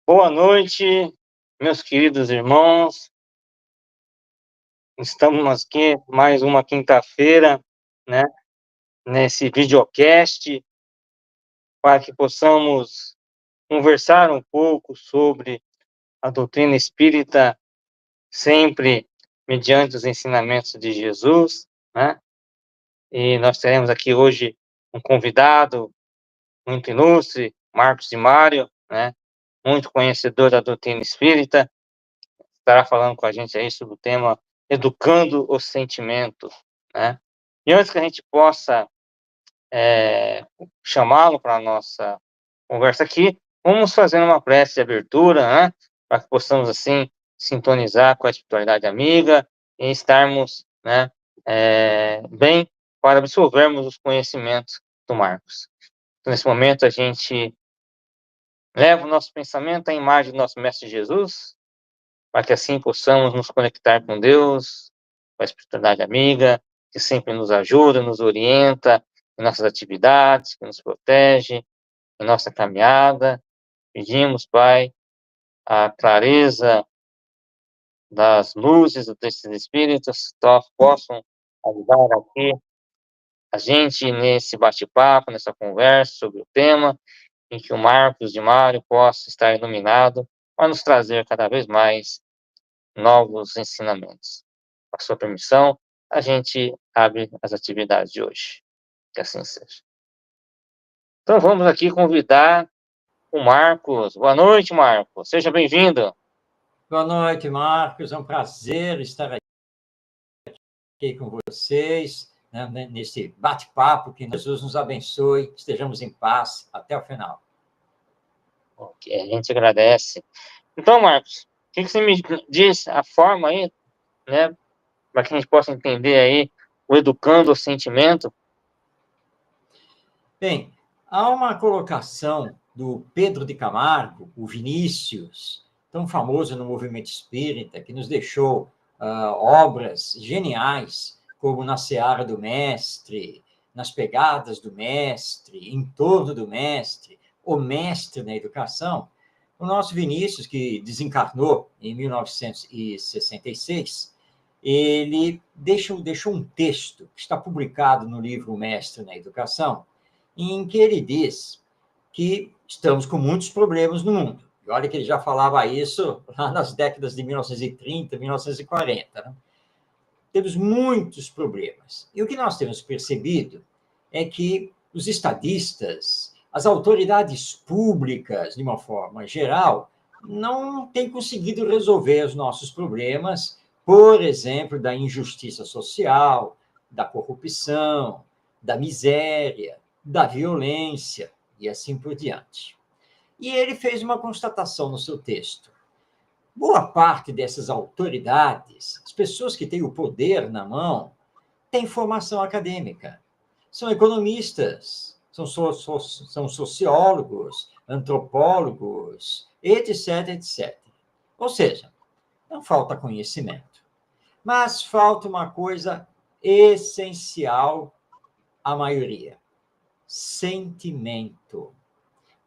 Boa noite, meus queridos irmãos. Estamos aqui mais uma quinta-feira, né, nesse videocast, para que possamos conversar um pouco sobre a doutrina espírita, sempre mediante os ensinamentos de Jesus, né? E nós teremos aqui hoje um convidado muito ilustre, Marcos de Mário, né? Muito conhecedor da doutrina espírita. Estará falando com a gente aí sobre o tema Educando o Sentimento, né? E antes que a gente possa chamá-lo para a nossa conversa aqui, vamos fazer uma prece de abertura, né? Para que possamos, assim, sintonizar com a espiritualidade amiga e estarmos, né, bem para absorvermos os conhecimentos do Marcos. Então, nesse momento, a gente leva o nosso pensamento à imagem do nosso Mestre Jesus, para que assim possamos nos conectar com Deus, com a espiritualidade amiga, que sempre nos ajuda, nos orienta em nossas atividades, que nos protege em nossa caminhada. Pedimos, Pai, a clareza das luzes desses espíritos, possam ajudar aqui a gente nesse bate-papo, nessa conversa sobre o tema, em que o Marcos de Mário possa estar iluminado para nos trazer cada vez mais novos ensinamentos. Com a sua permissão, a gente abre as atividades de hoje. Que assim seja. Então vamos aqui convidar o Marcos. Boa noite, Marcos. Seja bem-vindo. Boa noite, Marcos. É um prazer estar aqui com vocês, né, nesse bate-papo. Que Jesus nos abençoe, estejamos em paz até o final. Ok, a gente agradece. Então, Marcos, o que você me diz a forma aí, né, para que a gente possa entender aí o educando o sentimento? Bem, há uma colocação do Pedro de Camargo, o Vinícius, tão famoso no movimento espírita, que nos deixou obras geniais, como Na Seara do Mestre, Nas Pegadas do Mestre, Em Torno do Mestre, O Mestre na Educação. O nosso Vinícius, que desencarnou em 1966, ele deixou um texto que está publicado no livro O Mestre na Educação, em que ele diz que estamos com muitos problemas no mundo. E olha que ele já falava isso lá nas décadas de 1930, 1940. Né? Temos muitos problemas. E o que nós temos percebido é que os estadistas, as autoridades públicas, de uma forma geral, não têm conseguido resolver os nossos problemas, por exemplo, da injustiça social, da corrupção, da miséria, da violência e assim por diante. E ele fez uma constatação no seu texto. Boa parte dessas autoridades, as pessoas que têm o poder na mão, têm formação acadêmica. São economistas, são sociólogos, antropólogos, etc, etc. Ou seja, não falta conhecimento, mas falta uma coisa essencial à maioria: sentimento.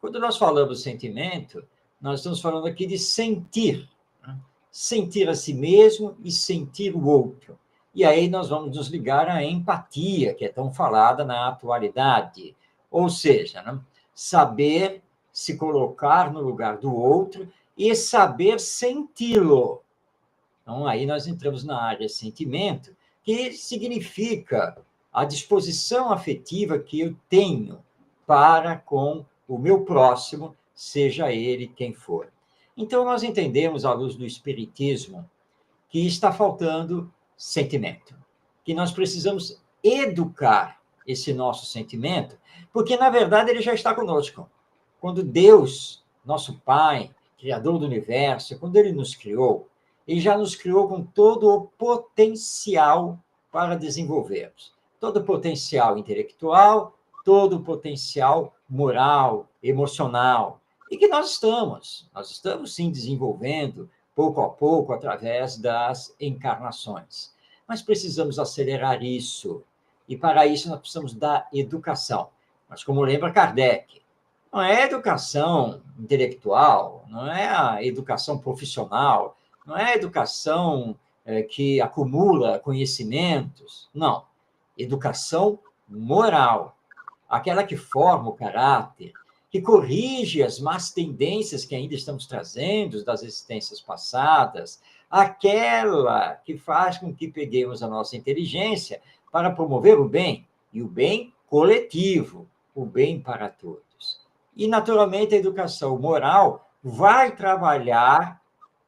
Quando nós falamos sentimento, nós estamos falando aqui de sentir, né? Sentir a si mesmo e sentir o outro. E aí nós vamos nos ligar à empatia, que é tão falada na atualidade. Ou seja, né? Saber se colocar no lugar do outro e saber senti-lo. Então, aí nós entramos na área sentimento, que significa a disposição afetiva que eu tenho para com o meu próximo, seja ele quem for. Então, nós entendemos, à luz do Espiritismo, que está faltando sentimento, que nós precisamos educar esse nosso sentimento, porque, na verdade, ele já está conosco. Quando Deus, nosso Pai, Criador do Universo, quando Ele nos criou, Ele já nos criou com todo o potencial para desenvolvermos. Todo o potencial intelectual, todo o potencial moral, emocional. E que nós estamos sim desenvolvendo pouco a pouco através das encarnações. Mas precisamos acelerar isso. E para isso nós precisamos da educação. Mas como lembra Kardec, Não é a educação intelectual, não é a educação profissional, não é a educação que acumula conhecimentos. Não. Educação moral, aquela que forma o caráter, que corrige as más tendências que ainda estamos trazendo das existências passadas, aquela que faz com que peguemos a nossa inteligência para promover o bem, e o bem coletivo, o bem para todos. E, naturalmente, a educação moral vai trabalhar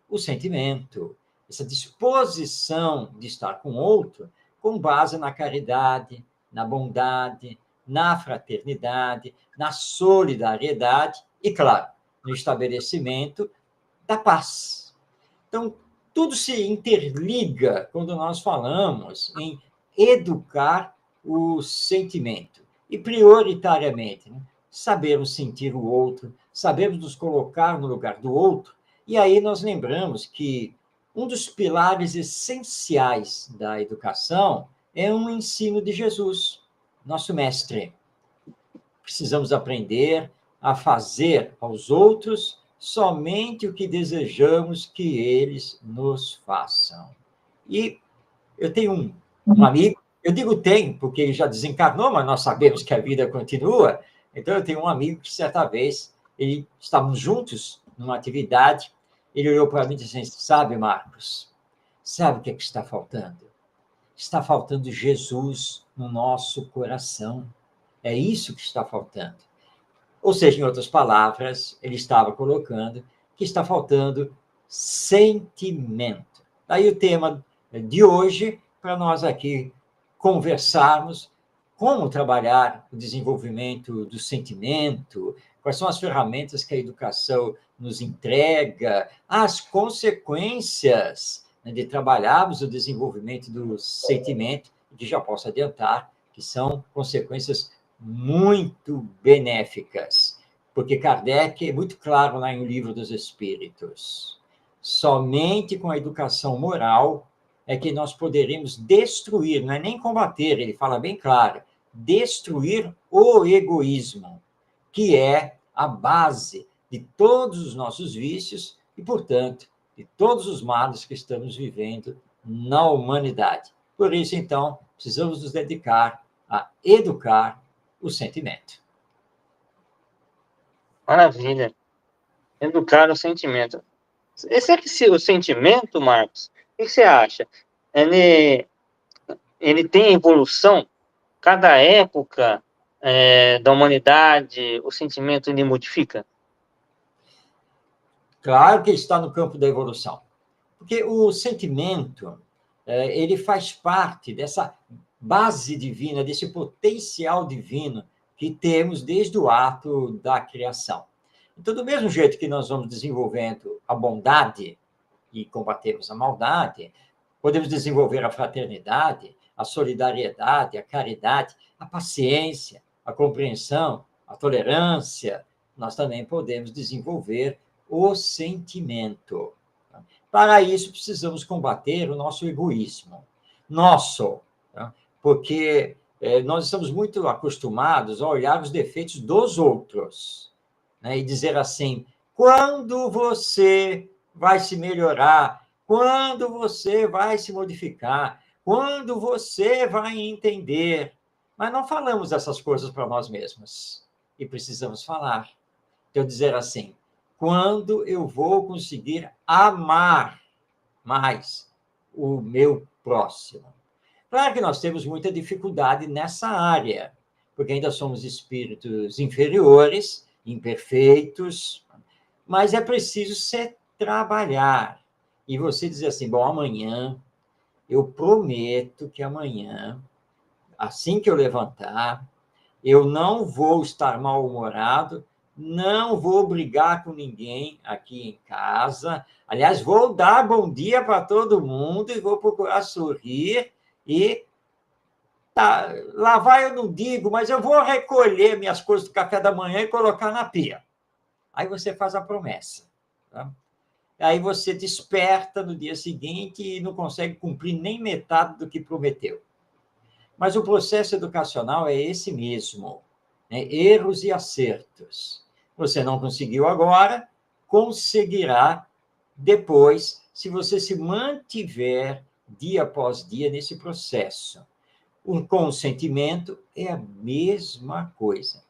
o sentimento, essa disposição de estar com o outro com base na caridade, na bondade, na fraternidade, na solidariedade e, claro, no estabelecimento da paz. Então, tudo se interliga quando nós falamos em educar o sentimento. E, prioritariamente, né, sabermos sentir o outro, sabermos nos colocar no lugar do outro. E aí nós lembramos que um dos pilares essenciais da educação é um ensino de Jesus, nosso mestre. Precisamos aprender a fazer aos outros somente o que desejamos que eles nos façam. E eu tenho um amigo, eu digo tenho, porque ele já desencarnou, mas nós sabemos que a vida continua. Então, eu tenho um amigo que, certa vez, estávamos juntos numa atividade, ele olhou para mim e disse assim: sabe, Marcos, sabe o que é que está faltando? Está faltando Jesus no nosso coração. É isso que está faltando. Ou seja, em outras palavras, ele estava colocando que está faltando sentimento. Daí o tema de hoje, para nós aqui conversarmos como trabalhar o desenvolvimento do sentimento, quais são as ferramentas que a educação nos entrega, as consequências, né, de trabalharmos o desenvolvimento do sentimento, que já posso adiantar que são consequências muito benéficas, porque Kardec é muito claro lá em O Livro dos Espíritos. Somente com a educação moral é que nós poderemos destruir, não é nem combater, ele fala bem claro, destruir o egoísmo, que é a base de todos os nossos vícios e, portanto, de todos os males que estamos vivendo na humanidade. Por isso, então, precisamos nos dedicar a educar o sentimento. Maravilha. Educar o sentimento. Esse é que o sentimento, Marcos, o que você acha? Ele, ele tem evolução? Cada época da humanidade, o sentimento ele modifica? Claro que está no campo da evolução, porque o sentimento ele faz parte dessa base divina, desse potencial divino que temos desde o ato da criação. Então, do mesmo jeito que nós vamos desenvolvendo a bondade e combatemos a maldade, podemos desenvolver a fraternidade, a solidariedade, a caridade, a paciência, a compreensão, a tolerância. Nós também podemos desenvolver o sentimento. Para isso, precisamos combater o nosso egoísmo. Nosso, porque nós estamos muito acostumados a olhar os defeitos dos outros, né, e dizer assim: quando você vai se melhorar, quando você vai se modificar, quando você vai entender. Mas não falamos essas coisas para nós mesmos. E precisamos falar. Então, dizer assim: quando eu vou conseguir amar mais o meu próximo? Claro que nós temos muita dificuldade nessa área, porque ainda somos espíritos inferiores, imperfeitos, mas é preciso se trabalhar. E você dizer assim: bom, amanhã, eu prometo que amanhã, assim que eu levantar, eu não vou estar mal-humorado, não vou brigar com ninguém aqui em casa. Aliás, vou dar bom dia para todo mundo e vou procurar sorrir e tá, lavar eu não digo, mas eu vou recolher minhas coisas do café da manhã e colocar na pia. Aí você faz a promessa. Tá? Aí você desperta no dia seguinte e não consegue cumprir nem metade do que prometeu. Mas o processo educacional é esse mesmo, né? Erros e acertos. Você não conseguiu agora, conseguirá depois, se você se mantiver dia após dia nesse processo. Um consentimento é a mesma coisa.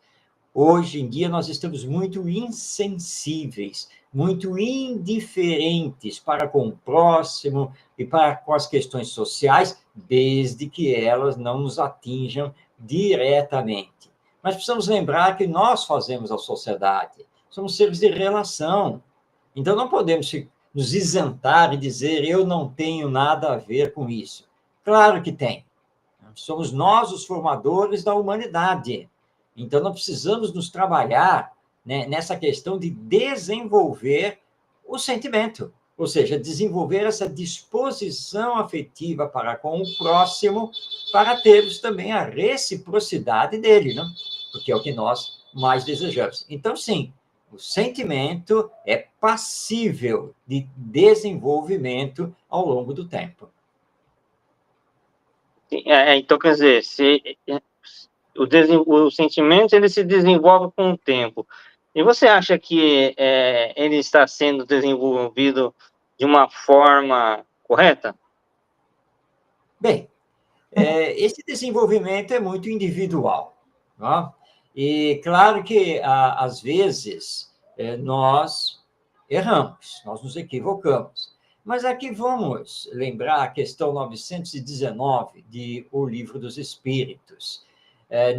Hoje em dia, nós estamos muito insensíveis, muito indiferentes para com o próximo e para com as questões sociais, desde que elas não nos atinjam diretamente. Mas precisamos lembrar que nós fazemos a sociedade, somos seres de relação. Então, não podemos nos isentar e dizer eu não tenho nada a ver com isso. Claro que tem. Somos nós os formadores da humanidade. Então, nós precisamos nos trabalhar, né, nessa questão de desenvolver o sentimento, ou seja, desenvolver essa disposição afetiva para com o próximo, para termos também a reciprocidade dele, né? Porque é o que nós mais desejamos. Então, sim, o sentimento é passível de desenvolvimento ao longo do tempo. Então, quer dizer, o sentimento ele se desenvolve com o tempo. E você acha que ele está sendo desenvolvido de uma forma correta? Bem, esse desenvolvimento é muito individual. Não? E claro que, às vezes, nós erramos, nós nos equivocamos. Mas aqui vamos lembrar a questão 919 de O Livro dos Espíritos.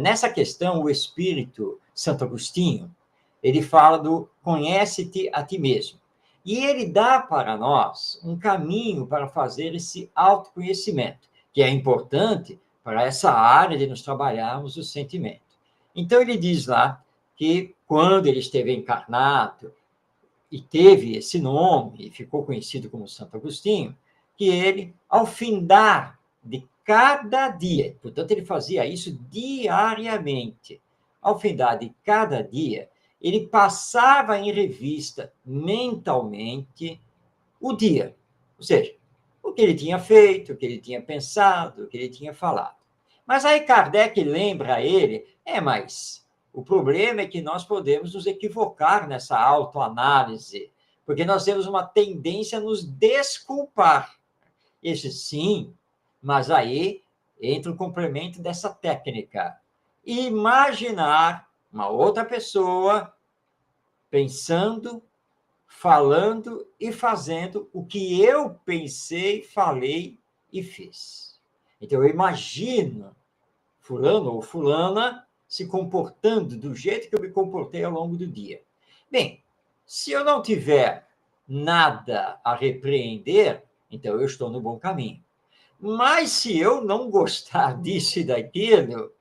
Nessa questão, o Espírito Santo Agostinho, ele fala do conhece-te a ti mesmo. E ele dá para nós um caminho para fazer esse autoconhecimento, que é importante para essa área de nos trabalharmos o sentimento. Então, ele diz lá que, quando ele esteve encarnado e teve esse nome, e ficou conhecido como Santo Agostinho, que ele, ao findar de cada dia, portanto, ele fazia isso diariamente, ao findar de cada dia, ele passava em revista mentalmente o dia, ou seja, o que ele tinha feito, o que ele tinha pensado, o que ele tinha falado. Mas aí Kardec lembra a ele, mas o problema é que nós podemos nos equivocar nessa autoanálise, porque nós temos uma tendência a nos desculpar. Esse sim, mas aí entra o complemento dessa técnica. Imaginar uma outra pessoa pensando, falando e fazendo o que eu pensei, falei e fiz. Então, eu imagino fulano ou fulana se comportando do jeito que eu me comportei ao longo do dia. Bem, se eu não tiver nada a repreender, então eu estou no bom caminho. Mas se eu não gostar disso e daquilo,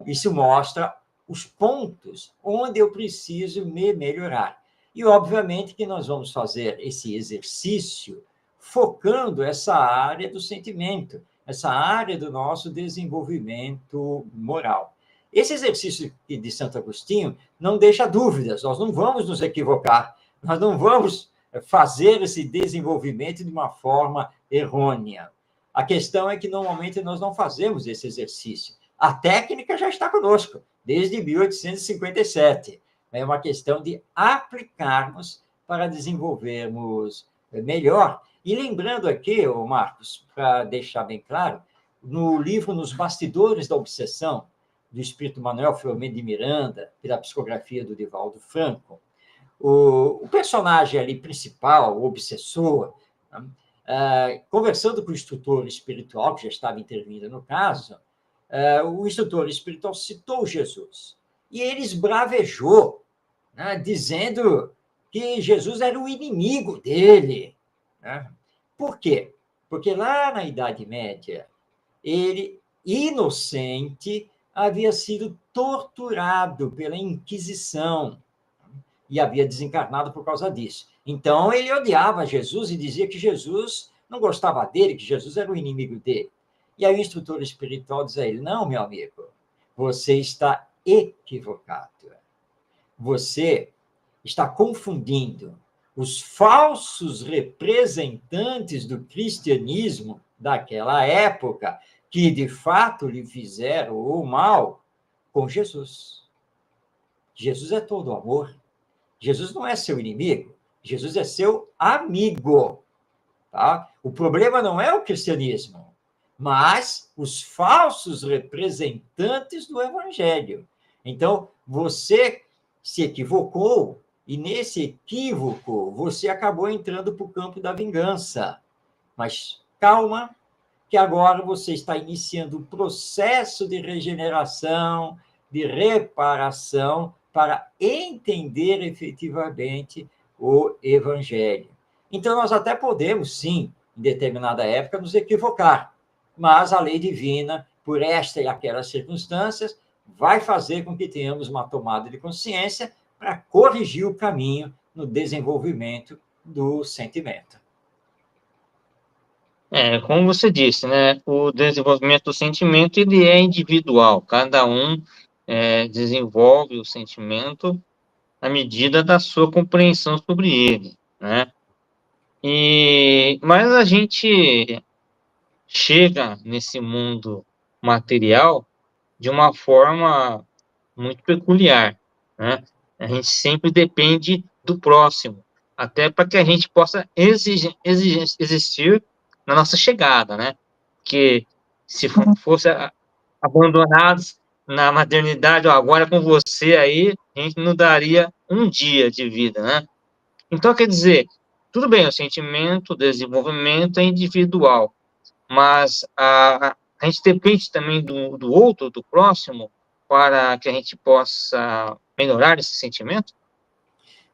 isso mostra os pontos onde eu preciso me melhorar. E, obviamente, que nós vamos fazer esse exercício focando essa área do sentimento, essa área do nosso desenvolvimento moral. Esse exercício de Santo Agostinho não deixa dúvidas, nós não vamos nos equivocar, nós não vamos fazer esse desenvolvimento de uma forma errônea. A questão é que, normalmente, nós não fazemos esse exercício. A técnica já está conosco, desde 1857. É uma questão de aplicarmos para desenvolvermos melhor. E lembrando aqui, Marcos, para deixar bem claro, no livro Nos Bastidores da Obsessão, do espírito Manuel Filomeno de Miranda, pela psicografia do Divaldo Franco, o personagem ali principal, o obsessor, conversando com o instrutor espiritual, que já estava intervindo no caso, o instrutor espiritual citou Jesus. E ele esbravejou, né, dizendo que Jesus era o inimigo dele. Né? Por quê? Porque lá na Idade Média, ele, inocente, havia sido torturado pela Inquisição e havia desencarnado por causa disso. Então, ele odiava Jesus e dizia que Jesus não gostava dele, que Jesus era o inimigo dele. E aí o instrutor espiritual diz a ele, não, meu amigo, você está equivocado. Você está confundindo os falsos representantes do cristianismo daquela época, que de fato lhe fizeram o mal, com Jesus. Jesus é todo amor. Jesus não é seu inimigo, Jesus é seu amigo. Tá? O problema não é o cristianismo, mas os falsos representantes do evangelho. Então, você se equivocou e, nesse equívoco, você acabou entrando para o campo da vingança. Mas calma, que agora você está iniciando um processo de regeneração, de reparação, para entender efetivamente o Evangelho. Então, nós até podemos, sim, em determinada época, nos equivocar, mas a lei divina, por esta e aquelas circunstâncias, vai fazer com que tenhamos uma tomada de consciência para corrigir o caminho no desenvolvimento do sentimento. Como você disse, né, o desenvolvimento do sentimento ele é individual, cada um desenvolve o sentimento à medida da sua compreensão sobre ele, né? Mas a gente chega nesse mundo material de uma forma muito peculiar, né? A gente sempre depende do próximo, até para que a gente possa existir na nossa chegada, né? Porque se fosse abandonados na maternidade, ó, agora com você aí, a gente não daria um dia de vida, né? Então, quer dizer, tudo bem, o sentimento, o desenvolvimento é individual, mas a gente depende também do outro, do próximo, para que a gente possa melhorar esse sentimento?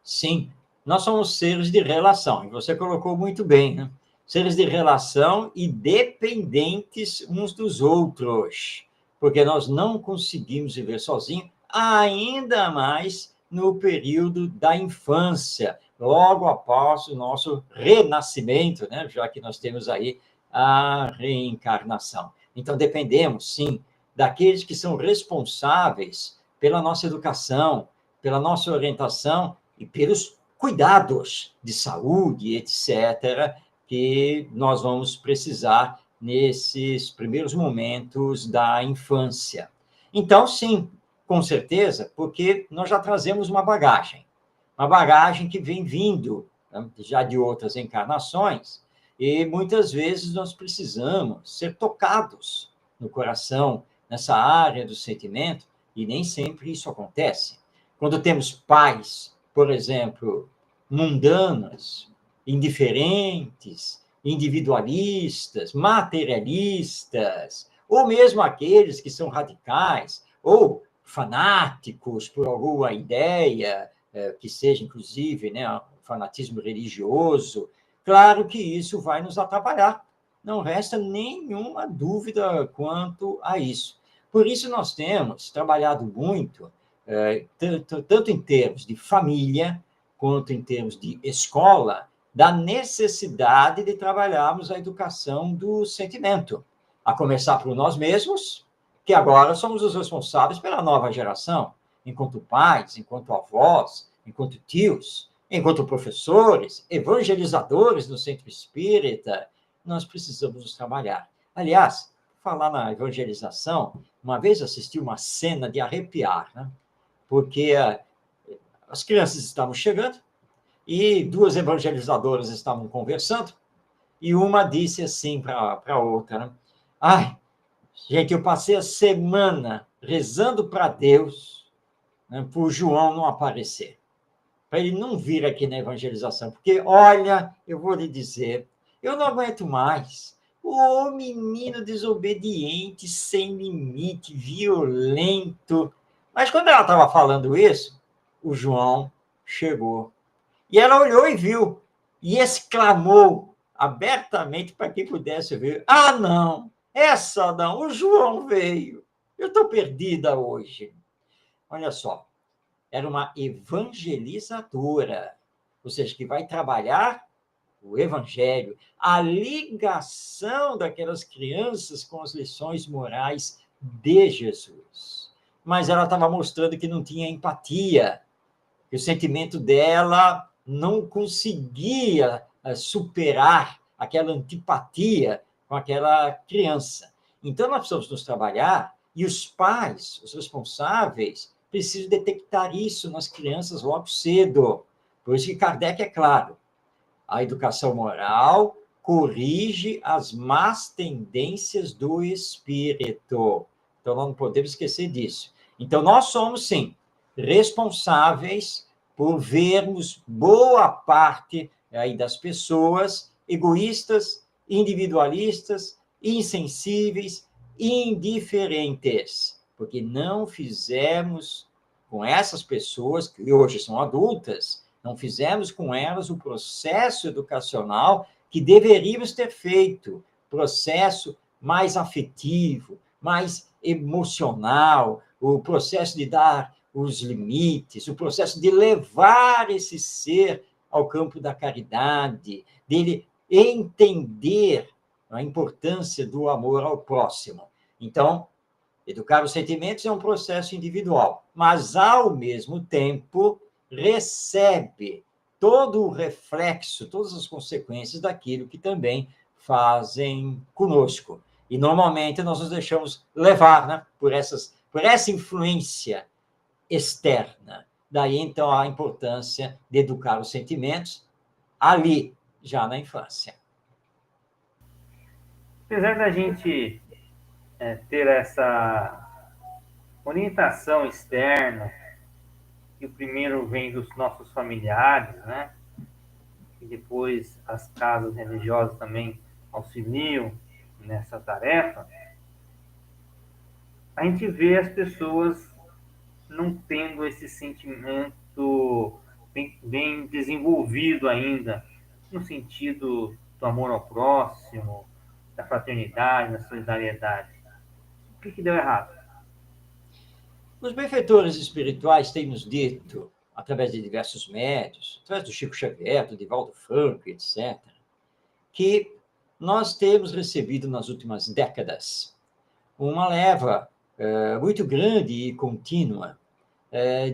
Sim, nós somos seres de relação, e você colocou muito bem, né? Seres de relação e dependentes uns dos outros, porque nós não conseguimos viver sozinhos, ainda mais no período da infância, logo após o nosso renascimento, né? Já que nós temos aí a reencarnação. Então, dependemos, sim, daqueles que são responsáveis pela nossa educação, pela nossa orientação e pelos cuidados de saúde, etc., que nós vamos precisar nesses primeiros momentos da infância. Então, sim, com certeza, porque nós já trazemos uma bagagem que vem vindo, né, já de outras encarnações, e muitas vezes nós precisamos ser tocados no coração, nessa área do sentimento, e nem sempre isso acontece. Quando temos pais, por exemplo, mundanos, indiferentes, individualistas, materialistas, ou mesmo aqueles que são radicais, ou fanáticos por alguma ideia, que seja, inclusive, né, um fanatismo religioso, claro que isso vai nos atrapalhar. Não resta nenhuma dúvida quanto a isso. Por isso, nós temos trabalhado muito, tanto em termos de família, quanto em termos de escola, da necessidade de trabalharmos a educação do sentimento, a começar por nós mesmos, que agora somos os responsáveis pela nova geração, enquanto pais, enquanto avós, enquanto tios, enquanto professores, evangelizadores no centro espírita, nós precisamos nos trabalhar. Aliás, falar na evangelização, uma vez assisti uma cena de arrepiar, né? Porque as crianças estavam chegando e duas evangelizadoras estavam conversando e uma disse assim para a outra, né? Ai, gente, eu passei a semana rezando para Deus, né, para o João não aparecer, para ele não vir aqui na evangelização, porque, olha, eu vou lhe dizer, eu não aguento mais. O menino desobediente, sem limite, violento. Mas quando ela estava falando isso, o João chegou. E ela olhou e viu, e exclamou abertamente para quem pudesse ver: Ah, não, essa não, o João veio. Eu estou perdida hoje. Olha só, era uma evangelizadora, ou seja, que vai trabalhar o evangelho, a ligação daquelas crianças com as lições morais de Jesus. Mas ela estava mostrando que não tinha empatia, que o sentimento dela não conseguia superar aquela antipatia com aquela criança. Então, nós precisamos nos trabalhar, e os pais, os responsáveis, preciso detectar isso nas crianças logo cedo. Por isso que Kardec é claro, a educação moral corrige as más tendências do espírito. Então, nós não podemos esquecer disso. Então, nós somos, sim, responsáveis por vermos boa parte aí das pessoas egoístas, individualistas, insensíveis, indiferentes, porque não fizemos com essas pessoas, que hoje são adultas, não fizemos com elas o processo educacional que deveríamos ter feito, processo mais afetivo, mais emocional, o processo de dar os limites, o processo de levar esse ser ao campo da caridade, dele entender a importância do amor ao próximo. Então, educar os sentimentos é um processo individual, mas, ao mesmo tempo, recebe todo o reflexo, todas as consequências daquilo que também fazem conosco. E, normalmente, nós nos deixamos levar, né, por essa influência externa. Daí, então, a importância de educar os sentimentos ali, já na infância. Apesar da gente ter essa orientação externa, que o primeiro vem dos nossos familiares, né? E depois as casas religiosas também auxiliam nessa tarefa, a gente vê as pessoas não tendo esse sentimento bem desenvolvido ainda, no sentido do amor ao próximo, da fraternidade, da solidariedade. O que deu errado? Os benfeitores espirituais têm nos dito, através de diversos médios, através do Chico Xavier, do Divaldo Franco, etc., que nós temos recebido nas últimas décadas uma leva muito grande e contínua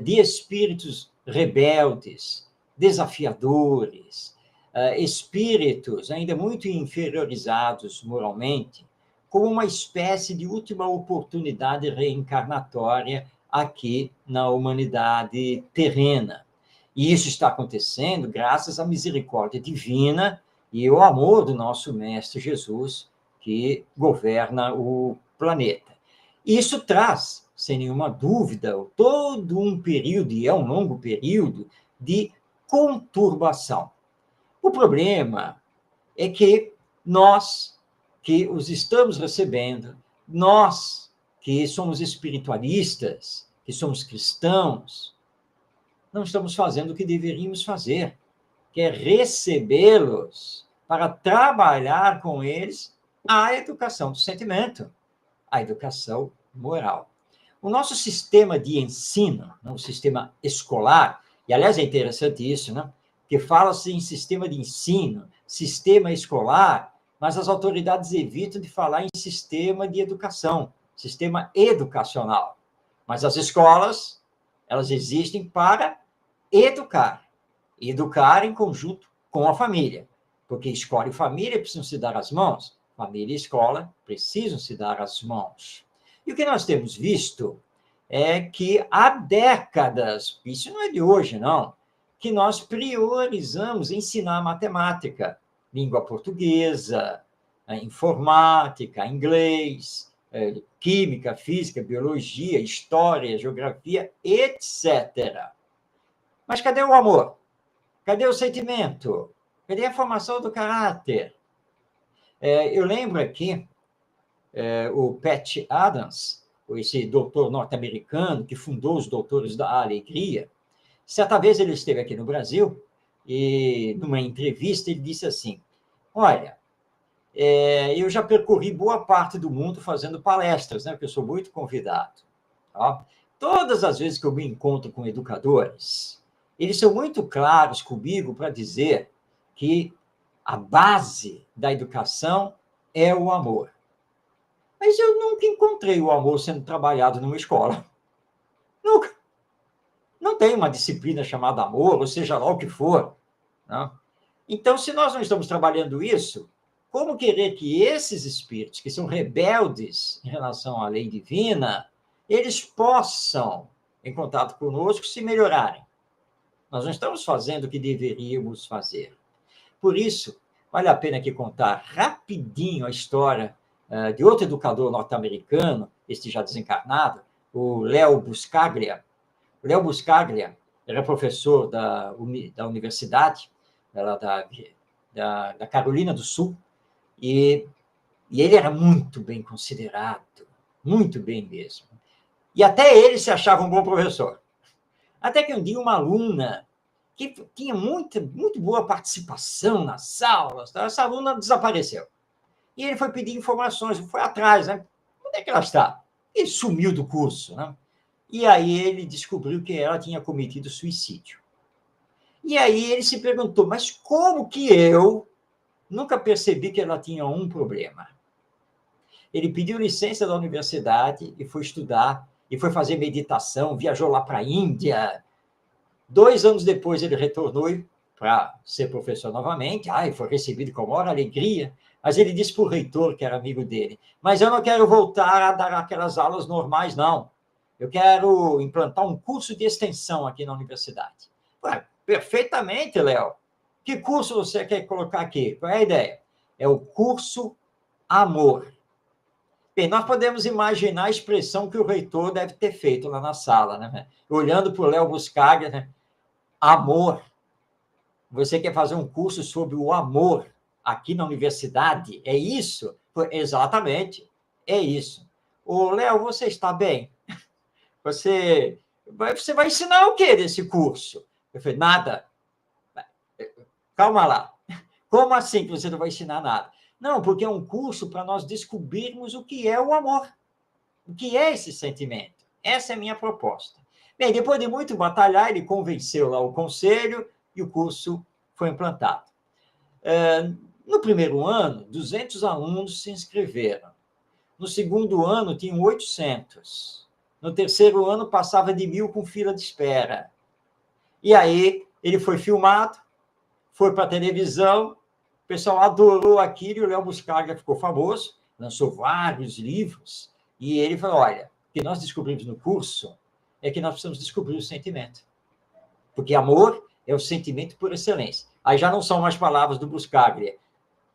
de espíritos rebeldes, desafiadores, espíritos ainda muito inferiorizados moralmente, como uma espécie de última oportunidade reencarnatória aqui na humanidade terrena. E isso está acontecendo graças à misericórdia divina e ao amor do nosso Mestre Jesus, que governa o planeta. Isso traz, sem nenhuma dúvida, todo um período, e é um longo período, de conturbação. O problema é que nós, que os estamos recebendo, nós, que somos espiritualistas, que somos cristãos, não estamos fazendo o que deveríamos fazer, que é recebê-los para trabalhar com eles a educação do sentimento, a educação moral. O nosso sistema de ensino, o sistema escolar, e aliás é interessante isso, né? Porque fala-se em sistema de ensino, sistema escolar, mas as autoridades evitam de falar em sistema de educação, sistema educacional. Mas as escolas, elas existem para educar. Educar em conjunto com a família, porque escola e família precisam se dar as mãos, família e escola precisam se dar as mãos. E o que nós temos visto é que há décadas, isso não é de hoje, não, que nós priorizamos ensinar matemática, língua portuguesa, informática, inglês, química, física, biologia, história, geografia, etc. Mas cadê o amor? Cadê o sentimento? Cadê a formação do caráter? Eu lembro aqui o Pat Adams, esse doutor norte-americano que fundou os Doutores da Alegria. Certa vez ele esteve aqui no Brasil e, numa entrevista, ele disse assim: olha, eu já percorri boa parte do mundo fazendo palestras, né, porque eu sou muito convidado. Tá? Todas as vezes que eu me encontro com educadores, eles são muito claros comigo para dizer que a base da educação é o amor. Mas eu nunca encontrei o amor sendo trabalhado numa escola. Nunca. Não tem uma disciplina chamada amor, ou seja lá o que for. Não? Então, se nós não estamos trabalhando isso, como querer que esses espíritos, que são rebeldes em relação à lei divina, eles possam em contato conosco se melhorarem. Nós não estamos fazendo o que deveríamos fazer. Por isso, vale a pena aqui contar rapidinho a história de outro educador norte-americano, este já desencarnado, o Léo Buscaglia. O Léo Buscaglia era professor da universidade, da Carolina do Sul, e ele era muito bem considerado, muito bem mesmo. E até ele se achava um bom professor. Até que um dia uma aluna que tinha muito boa participação nas aulas, essa aluna desapareceu. E ele foi pedir informações, foi atrás, né? Onde é que ela está? Ele sumiu do curso, né? E aí ele descobriu que ela tinha cometido suicídio. E aí ele se perguntou, mas como que eu nunca percebi que ela tinha um problema? Ele pediu licença da universidade e foi estudar, e foi fazer meditação, viajou lá para a Índia. 2 anos depois ele retornou para ser professor novamente, foi recebido com a maior alegria, mas ele disse para o reitor, que era amigo dele, mas eu não quero voltar a dar aquelas aulas normais, não. Eu quero implantar um curso de extensão aqui na universidade. Perfeitamente, Léo. Que curso você quer colocar aqui? Qual é a ideia? É o curso Amor. Bem, nós podemos imaginar a expressão que o reitor deve ter feito lá na sala, né? Olhando para o Léo Buscaglia, né? Amor. Você quer fazer um curso sobre o amor aqui na universidade? É isso? Exatamente, é isso. Ô, Léo, você está bem? Você vai ensinar o quê desse curso? Eu falei, nada. Calma lá. Como assim que você não vai ensinar nada? Não, porque é um curso para nós descobrirmos o que é o amor. O que é esse sentimento? Essa é a minha proposta. Bem, depois de muito batalhar, ele convenceu lá o conselho e o curso foi implantado. No primeiro ano, 200 alunos se inscreveram. No segundo ano, tinham 800. No terceiro ano, passava de 1.000 com fila de espera. E aí, ele foi filmado, foi para a televisão, o pessoal adorou aquilo, e o Léo Buscaglia ficou famoso, lançou vários livros, e ele falou, olha, o que nós descobrimos no curso é que nós precisamos descobrir o sentimento. Porque amor é o sentimento por excelência. Aí já não são mais palavras do Buscaglia,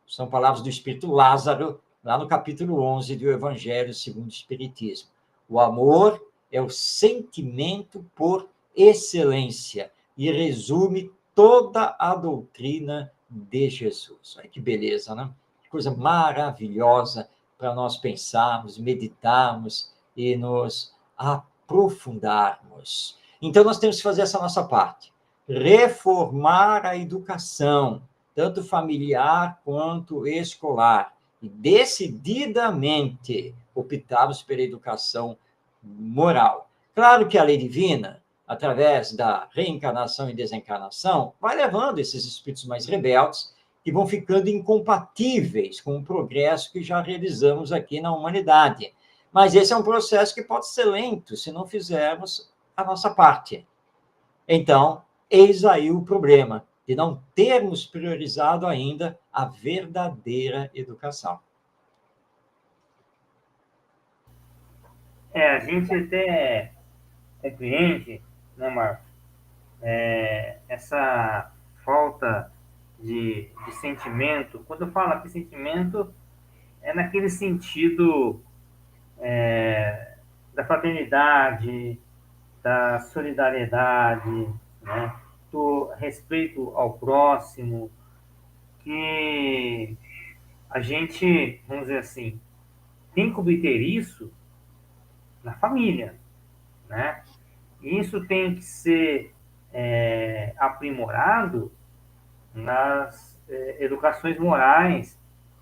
são palavras do Espírito Lázaro, lá no capítulo 11 do Evangelho segundo o Espiritismo. O amor é o sentimento por excelência e resume toda a doutrina de Jesus. Olha que beleza, né? Que coisa maravilhosa para nós pensarmos, meditarmos e nos aprofundarmos. Então, nós temos que fazer essa nossa parte. Reformar a educação, tanto familiar quanto escolar, e decididamente optarmos pela educação moral. Claro que a lei divina, através da reencarnação e desencarnação, vai levando esses espíritos mais rebeldes que vão ficando incompatíveis com o progresso que já realizamos aqui na humanidade. Mas esse é um processo que pode ser lento se não fizermos a nossa parte. Então, eis aí o problema de não termos priorizado ainda a verdadeira educação. A gente até compreende, né, Marcos, essa falta de sentimento. Quando eu falo aqui sentimento, é naquele sentido da fraternidade, da solidariedade, né, do respeito ao próximo, que a gente, vamos dizer assim, tem que obter isso na família, né? Isso tem que ser aprimorado nas educações morais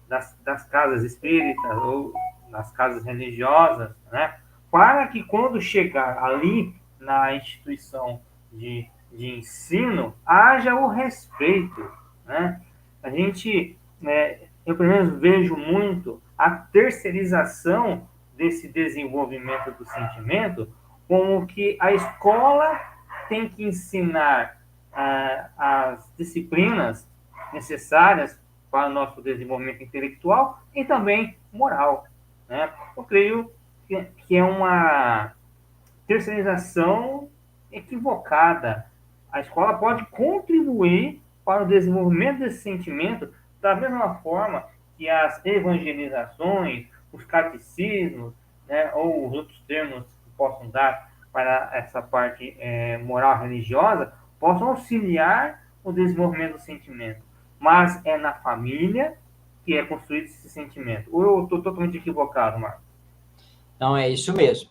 das casas espíritas ou nas casas religiosas, né? Para que quando chegar ali na instituição de ensino, haja o respeito, né? A gente, eu pelo menos vejo muito a terceirização desse desenvolvimento do sentimento, como que a escola tem que ensinar as disciplinas necessárias para o nosso desenvolvimento intelectual e também moral, né? Eu creio que é uma terceirização equivocada. A escola pode contribuir para o desenvolvimento desse sentimento da mesma forma que as evangelizações, os catecismos, né, ou os outros termos que possam dar para essa parte moral religiosa, possam auxiliar o desenvolvimento do sentimento. Mas é na família que é construído esse sentimento. Ou eu estou totalmente equivocado, Marcos? Não, é isso mesmo.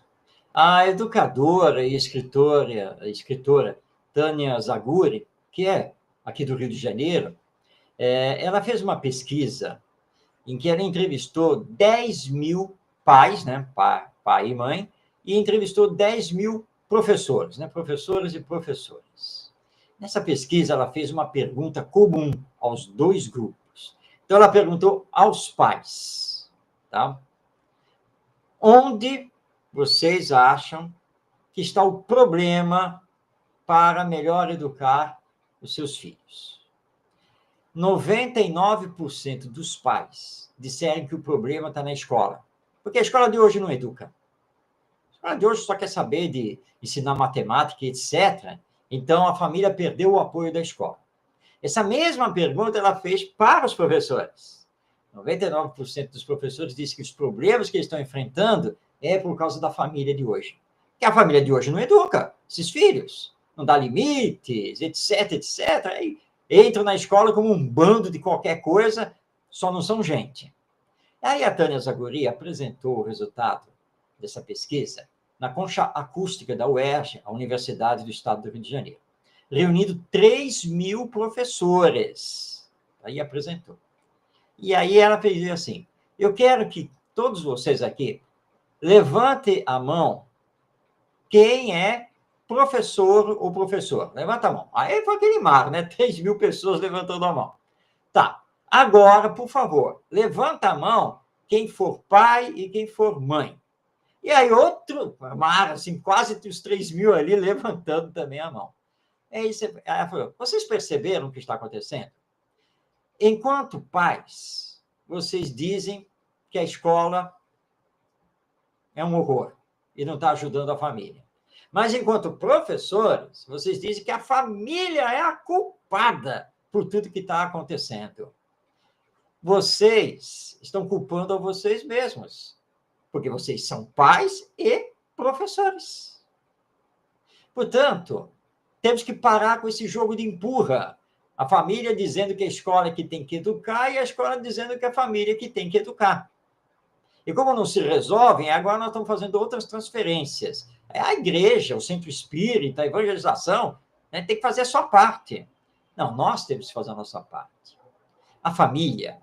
A educadora e escritora Tânia Zaguri, que é aqui do Rio de Janeiro, ela fez uma pesquisa em que ela entrevistou 10 mil pais, né, pai e mãe, e entrevistou 10 mil professores, né, professoras e professores. Nessa pesquisa, ela fez uma pergunta comum aos dois grupos. Então, ela perguntou aos pais, tá? Onde vocês acham que está o problema para melhor educar os seus filhos? 99% dos pais disseram que o problema está na escola, porque a escola de hoje não educa. A escola de hoje só quer saber de ensinar matemática, etc. Então, a família perdeu o apoio da escola. Essa mesma pergunta ela fez para os professores. 99% dos professores dizem que os problemas que eles estão enfrentando é por causa da família de hoje. Que a família de hoje não educa esses filhos, não dá limites, etc, etc. E entram na escola como um bando de qualquer coisa, só não são gente. Aí a Tânia Zaguri apresentou o resultado dessa pesquisa na concha acústica da UERJ, a Universidade do Estado do Rio de Janeiro, reunindo 3 mil professores. Aí apresentou. E aí ela fez assim, eu quero que todos vocês aqui levante a mão quem é professor ou professor. Levanta a mão. Aí foi aquele mar, né? 3 mil pessoas levantando a mão. Tá. Agora, por favor, levanta a mão quem for pai e quem for mãe. E aí outro mar, assim, quase os 3 mil ali levantando também a mão. Aí ela falou, vocês perceberam o que está acontecendo? Enquanto pais, vocês dizem que a escola é um horror e não está ajudando a família. Mas, enquanto professores, vocês dizem que a família é a culpada por tudo que está acontecendo. Vocês estão culpando a vocês mesmos, porque vocês são pais e professores. Portanto, temos que parar com esse jogo de empurra. A família dizendo que a escola é que tem que educar e a escola dizendo que a família é que tem que educar. E como não se resolvem, agora nós estamos fazendo outras transferências. A igreja, o centro espírita, a evangelização, né, tem que fazer a sua parte. Não, nós temos que fazer a nossa parte. A família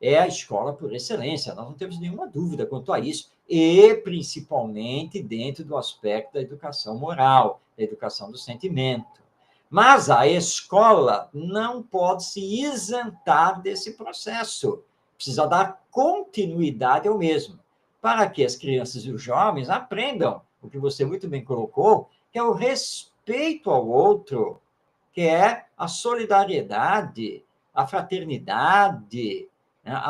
é a escola por excelência, nós não temos nenhuma dúvida quanto a isso, e principalmente dentro do aspecto da educação moral, da educação do sentimento. Mas a escola não pode se isentar desse processo. Precisa dar continuidade ao mesmo, para que as crianças e os jovens aprendam o que você muito bem colocou, que é o respeito ao outro, que é a solidariedade, a fraternidade, né?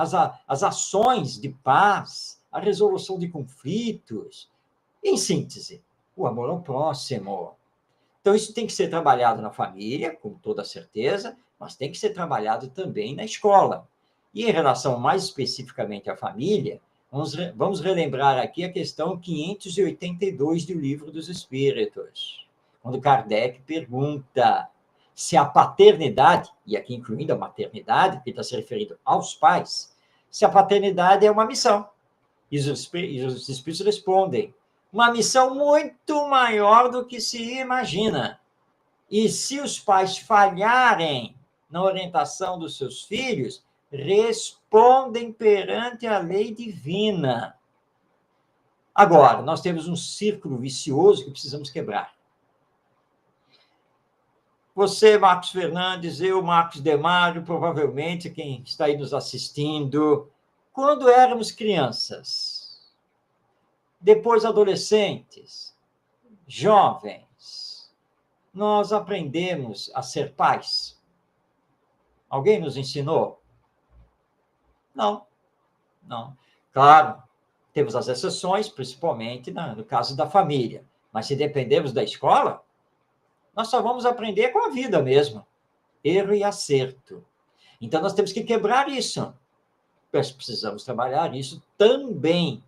As ações de paz, a resolução de conflitos. Em síntese, o amor ao próximo. Então, isso tem que ser trabalhado na família, com toda certeza, mas tem que ser trabalhado também na escola. E em relação mais especificamente à família, vamos relembrar aqui a questão 582 do Livro dos Espíritos, quando Kardec pergunta se a paternidade, e aqui incluindo a maternidade, que está se referindo aos pais, se a paternidade é uma missão. E os Espíritos respondem, uma missão muito maior do que se imagina. E se os pais falharem na orientação dos seus filhos, respondem perante a lei divina. Agora, nós temos um círculo vicioso que precisamos quebrar. Você, Marcos Fernandes, eu, Marcos Demário, provavelmente quem está aí nos assistindo, quando éramos crianças, depois adolescentes, jovens, nós aprendemos a ser pais. Alguém nos ensinou? Não, não. Claro, temos as exceções, principalmente no caso da família. Mas se dependermos da escola, nós só vamos aprender com a vida mesmo. Erro e acerto. Então, nós temos que quebrar isso. Nós precisamos trabalhar isso também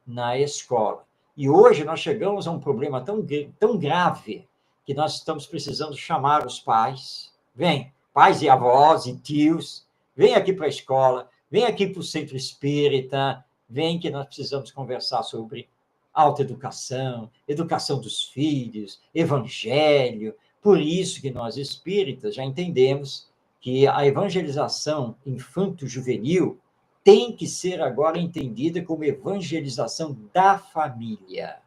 na escola. E hoje nós chegamos a um problema tão grave que nós estamos precisando chamar os pais. Vem, pais e avós e tios, vem aqui para a escola, vem aqui para o centro espírita, vem que nós precisamos conversar sobre autoeducação, educação dos filhos, evangelho. Por isso que nós espíritas já entendemos que a evangelização infanto-juvenil tem que ser agora entendida como evangelização da família.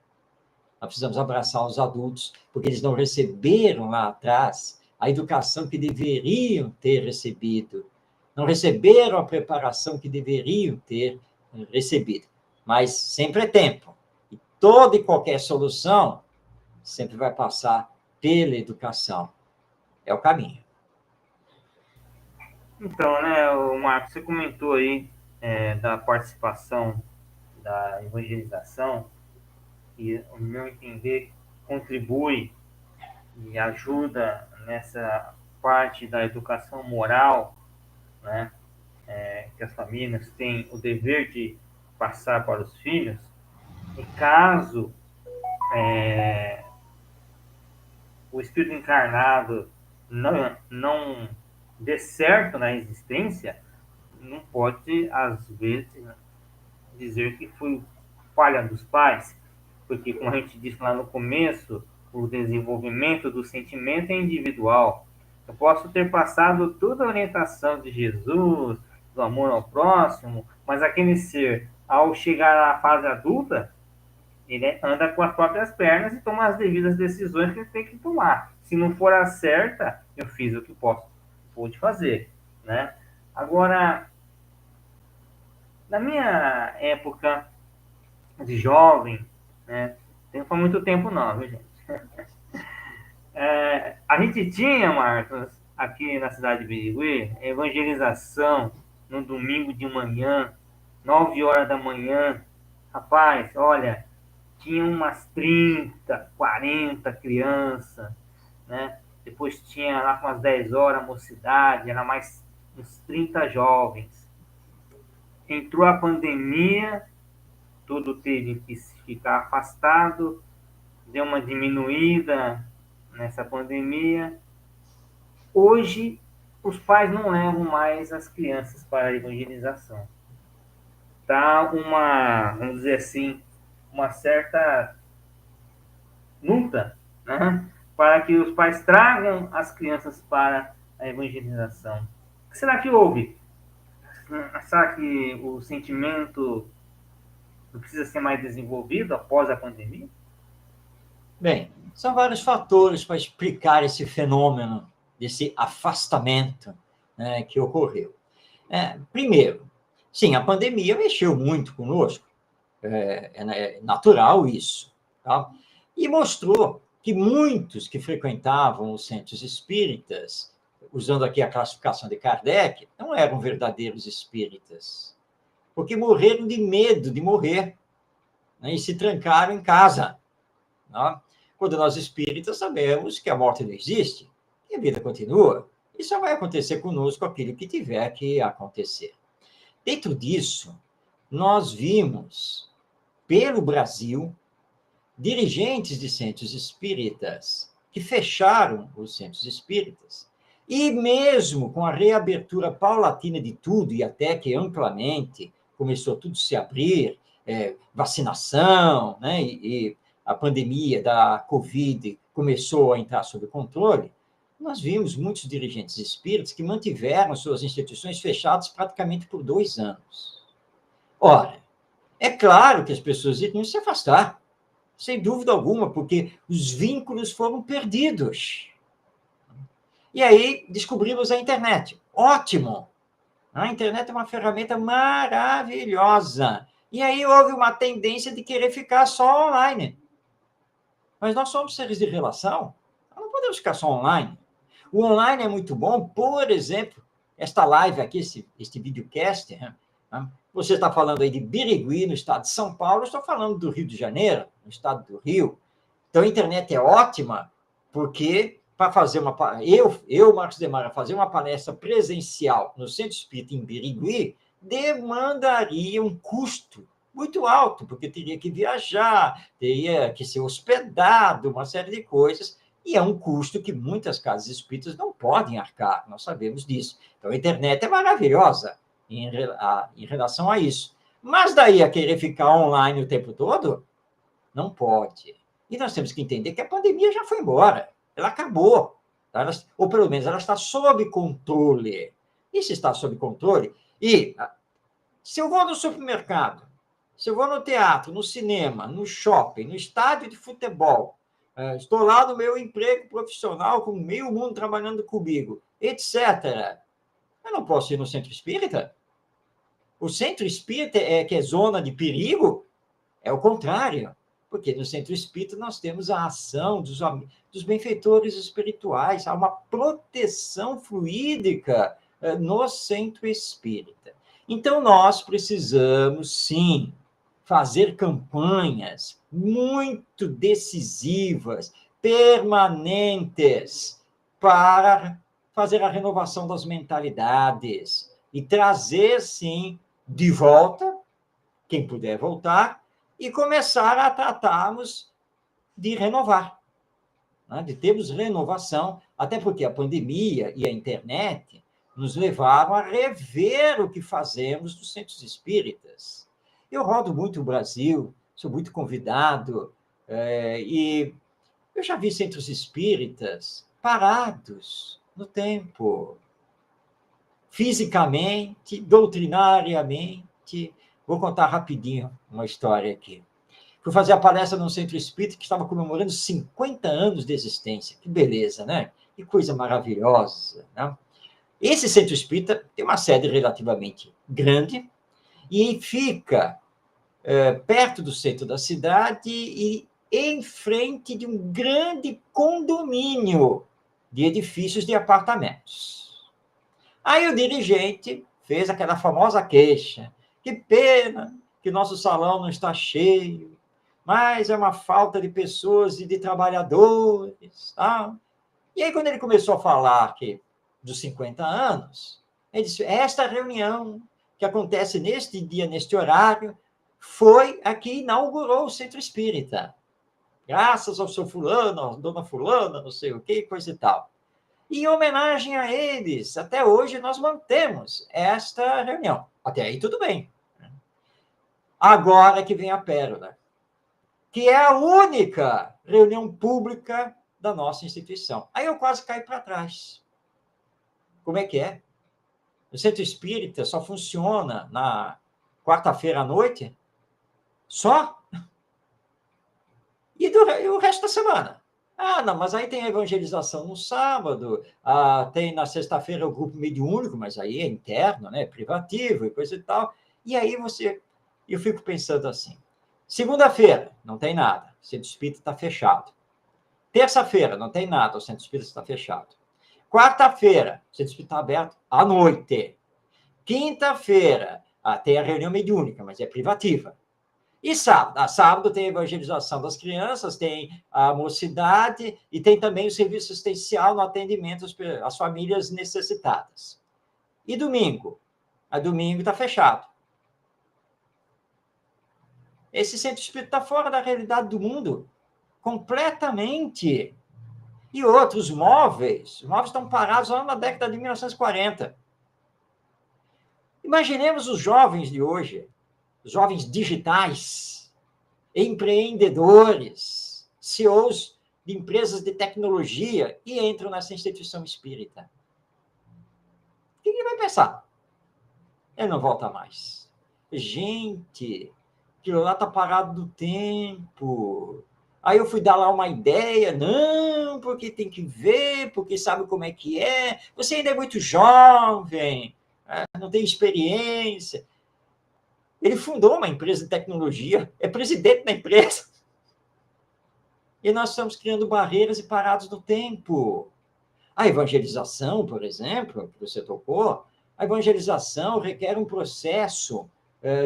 Nós precisamos abraçar os adultos, porque eles não receberam lá atrás a educação que deveriam ter recebido, não receberam a preparação que deveriam ter recebido. Mas sempre é tempo. E toda e qualquer solução sempre vai passar pela educação. É o caminho. Então, né, o Marcos, você comentou aí da participação da evangelização, e, no meu entender, contribui e ajuda nessa parte da educação moral, né, que as famílias têm o dever de passar para os filhos. E caso o espírito encarnado não dê certo na existência, não pode, às vezes, dizer que foi falha dos pais, porque, como a gente disse lá no começo, o desenvolvimento do sentimento é individual. Eu posso ter passado toda a orientação de Jesus, do amor ao próximo, mas aquele ser, ao chegar à fase adulta, ele anda com as próprias pernas e toma as devidas decisões que ele tem que tomar. Se não for a certa, eu fiz o que pude fazer, né? Agora, na minha época de jovem, né? Não foi muito tempo não, viu, gente? A gente tinha, Marcos, aqui na cidade de Birigui, evangelização no domingo de manhã, 9 horas da manhã. Rapaz, olha, tinha umas 30, 40 crianças, né? Depois tinha lá com umas 10 horas a mocidade, era mais uns 30 jovens. Entrou a pandemia, tudo teve que ficar afastado, deu uma diminuída nessa pandemia. Hoje, os pais não levam mais as crianças para a evangelização. Tá vamos dizer assim, uma certa luta, né, para que os pais tragam as crianças para a evangelização. O que será que houve? Será que o sentimento precisa ser mais desenvolvido após a pandemia? Bem, são vários fatores para explicar esse fenômeno, desse afastamento, né, que ocorreu. Primeiro, sim, a pandemia mexeu muito conosco, é natural isso, tá? E mostrou que muitos que frequentavam os centros espíritas, usando aqui a classificação de Kardec, não eram verdadeiros espíritas, porque morreram de medo de morrer, né, e se trancaram em casa. Né? Quando nós espíritas sabemos que a morte não existe, que a vida continua, e só vai acontecer conosco aquilo que tiver que acontecer. Dentro disso, nós vimos, pelo Brasil, dirigentes de centros espíritas que fecharam os centros espíritas, e mesmo com a reabertura paulatina de tudo, e até que amplamente começou tudo a se abrir, vacinação, né, e a pandemia da Covid começou a entrar sob controle, nós vimos muitos dirigentes espíritas que mantiveram suas instituições fechadas praticamente por 2 anos. Ora, é claro que as pessoas iriam se afastar, sem dúvida alguma, porque os vínculos foram perdidos. E aí descobrimos a internet. Ótimo! A internet é uma ferramenta maravilhosa. E aí houve uma tendência de querer ficar só online. Mas nós somos seres de relação, nós não podemos ficar só online. O online é muito bom, por exemplo, esta live aqui, este videocast, né? Você está falando aí de Birigui, no estado de São Paulo, eu estou falando do Rio de Janeiro, no estado do Rio. Então, a internet é ótima porque, para fazer Marcos Demara, fazer uma palestra presencial no Centro Espírita em Birigui, demandaria um custo muito alto, porque teria que viajar, teria que ser hospedado, uma série de coisas, e é um custo que muitas casas espíritas não podem arcar, nós sabemos disso. Então, a internet é maravilhosa em relação a isso. Mas daí a querer ficar online o tempo todo, não pode. E nós temos que entender que a pandemia já foi embora, ela acabou, ou pelo menos ela está sob controle. E se está sob controle, e se eu vou no supermercado, se eu vou no teatro, no cinema, no shopping, no estádio de futebol, estou lá no meu emprego profissional, com meio mundo trabalhando comigo, etc., eu não posso ir no centro espírita? O centro espírita que é zona de perigo? É o contrário, porque no centro espírita nós temos a ação dos benfeitores espirituais, há uma proteção fluídica no centro espírita. Então, nós precisamos, sim, fazer campanhas muito decisivas, permanentes, para fazer a renovação das mentalidades e trazer, sim, de volta, quem puder voltar, e começar a tratarmos de renovar, né? De termos renovação, até porque a pandemia e a internet nos levaram a rever o que fazemos nos centros espíritas. Eu rodo muito o Brasil, sou muito convidado, e eu já vi centros espíritas parados no tempo, fisicamente, doutrinariamente. Vou contar rapidinho uma história aqui. Fui fazer a palestra num centro espírita que estava comemorando 50 anos de existência. Que beleza, né? Que coisa maravilhosa, né? Esse centro espírita tem uma sede relativamente grande e fica perto do centro da cidade e em frente de um grande condomínio de edifícios de apartamentos. Aí o dirigente fez aquela famosa queixa. Que pena que nosso salão não está cheio, mas é uma falta de pessoas e de trabalhadores. Tá? E aí, quando ele começou a falar dos 50 anos, ele disse, esta reunião que acontece neste dia, neste horário, foi a que inaugurou o Centro Espírita. Graças ao seu fulano, à dona fulana, não sei o que, coisa e tal. E em homenagem a eles, até hoje nós mantemos esta reunião. Até aí tudo bem. Agora que vem a pérola, que é a única reunião pública da nossa instituição. Aí eu quase caí para trás. Como é que é? O Centro Espírita só funciona na quarta-feira à noite? Só? E o resto da semana? Ah, não, mas aí tem a evangelização no sábado, tem na sexta-feira o grupo mediúnico, mas aí é interno, né, privativo e coisa e tal. E aí eu fico pensando assim, segunda-feira, não tem nada, o Centro Espírita está fechado. Terça-feira, não tem nada, o Centro Espírita está fechado. Quarta-feira, o Centro Espírita está aberto à noite. Quinta-feira, tem a reunião mediúnica, mas é privativa. E sábado tem a evangelização das crianças, tem a mocidade e tem também o serviço assistencial no atendimento às famílias necessitadas. E domingo? A domingo está fechado. Esse centro espírita está fora da realidade do mundo, completamente. E outros móveis, os móveis estão parados lá na década de 1940. Imaginemos os jovens de hoje, os jovens digitais, empreendedores, CEOs de empresas de tecnologia e entram nessa instituição espírita. O que ele vai pensar? Ele não volta mais. Gente, aquilo lá está parado no tempo. Aí eu fui dar lá uma ideia, não, porque tem que ver, porque sabe como é que é. Você ainda é muito jovem, não tem experiência. Ele fundou uma empresa de tecnologia, é presidente da empresa. E nós estamos criando barreiras e parados no tempo. A evangelização, por exemplo, que você tocou, a evangelização requer um processo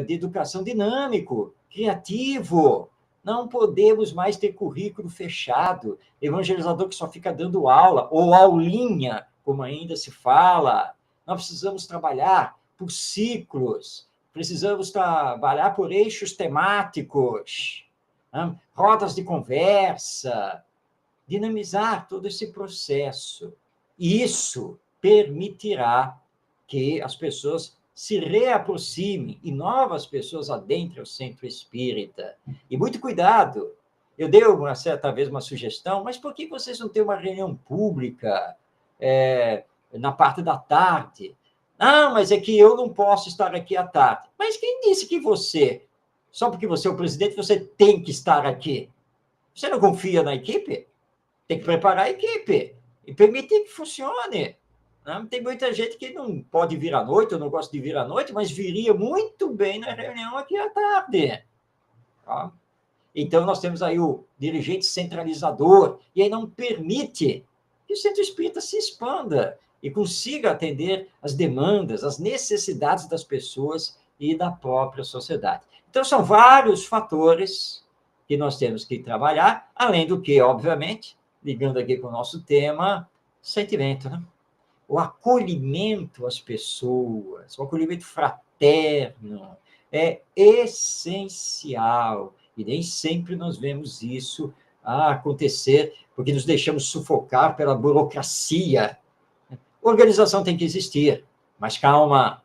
de educação dinâmico, criativo. Não podemos mais ter currículo fechado, evangelizador que só fica dando aula, ou aulinha, como ainda se fala. Nós precisamos trabalhar por ciclos, precisamos trabalhar por eixos temáticos, né? Rodas de conversa, dinamizar todo esse processo. Isso permitirá que as pessoas se reaproximem e novas pessoas adentrem o centro espírita. E muito cuidado, eu dei uma certa vez uma sugestão, mas por que vocês não têm uma reunião pública na parte da tarde? Ah, mas é que eu não posso estar aqui à tarde. Mas quem disse que você, só porque você é o presidente, você tem que estar aqui? Você não confia na equipe? Tem que preparar a equipe e permitir que funcione. Né? Tem muita gente que não pode vir à noite, eu não gosto de vir à noite, mas viria muito bem na reunião aqui à tarde. Tá? Então, nós temos aí o dirigente centralizador, e aí não permite que o centro espírita se expanda e consiga atender as demandas, as necessidades das pessoas e da própria sociedade. Então, são vários fatores que nós temos que trabalhar, além do que, obviamente, ligando aqui com o nosso tema, sentimento, né? O acolhimento às pessoas, o acolhimento fraterno é essencial. E nem sempre nós vemos isso acontecer, porque nos deixamos sufocar pela burocracia. Organização tem que existir, mas calma,